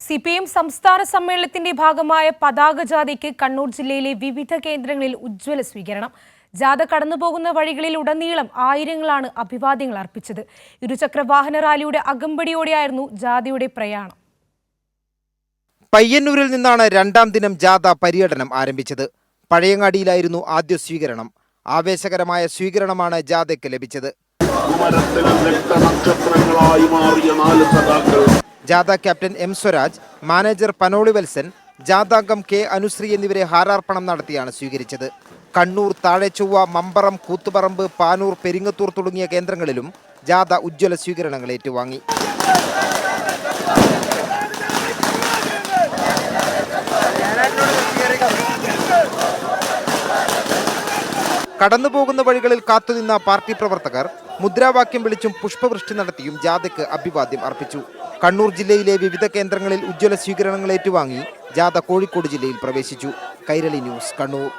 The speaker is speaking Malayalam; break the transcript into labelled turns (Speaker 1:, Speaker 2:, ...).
Speaker 1: CPM സംസ്ഥാന സമ്മേളനത്തിന്റെ ഭാഗമായ പതാക ജാഥയ്ക്ക് കണ്ണൂർ ജില്ലയിലെ വിവിധ കേന്ദ്രങ്ങളിൽ ഉജ്ജ്വല സ്വീകരണം. ജാഥ കടന്നുപോകുന്ന വഴികളിൽ ഉടനീളം ആയിരങ്ങളാണ് അഭിവാദ്യങ്ങൾ അർപ്പിച്ചത്. ഇരുചക്ര വാഹന റാലിയുടെ അകമ്പടിയോടെയായിരുന്നു ജാഥയുടെ പ്രയാണം.
Speaker 2: പയ്യന്നൂരിൽ നിന്നാണ് രണ്ടാം ദിനം ജാഥ പര്യടനം ആരംഭിച്ചത്. പഴയങ്ങാടിയിലായിരുന്നു ആദ്യ സ്വീകരണം. ആവേശകരമായ സ്വീകരണമാണ് ജാഥയ്ക്ക് ലഭിച്ചത്. ജാഥ captain M Swaraj, manager Panoli Valsan, ജാഥാംഗം കെ അനുശ്രീ എന്നിവരെ ഹാരാർപ്പണം നടത്തിയാണ് സ്വീകരിച്ചത്. കണ്ണൂർ, താഴെചൊവ്വ, മമ്പറം, കൂത്തുപറമ്പ്, പാനൂർ, പെരിങ്ങത്തൂർ തുടങ്ങിയ കേന്ദ്രങ്ങളിലും ജാഥ ഉജ്ജ്വല സ്വീകരണങ്ങൾ ഏറ്റുവാങ്ങി. കടന്നുപോകുന്ന വഴികളിൽ കാത്തുനിന്ന പാർട്ടി പ്രവർത്തകർ മുദ്രാവാക്യം വിളിച്ചും പുഷ്പവൃഷ്ടി നടത്തിയും ജാഥയ്ക്ക് അഭിവാദ്യം അർപ്പിച്ചു. കണ്ണൂർ ജില്ലയിലെ വിവിധ കേന്ദ്രങ്ങളിൽ ഉജ്ജ്വല സ്വീകരണങ്ങൾ ഏറ്റുവാങ്ങി ജാഥ കോഴിക്കോട് ജില്ലയിൽ പ്രവേശിച്ചു. കൈരളി ന്യൂസ്, കണ്ണൂർ.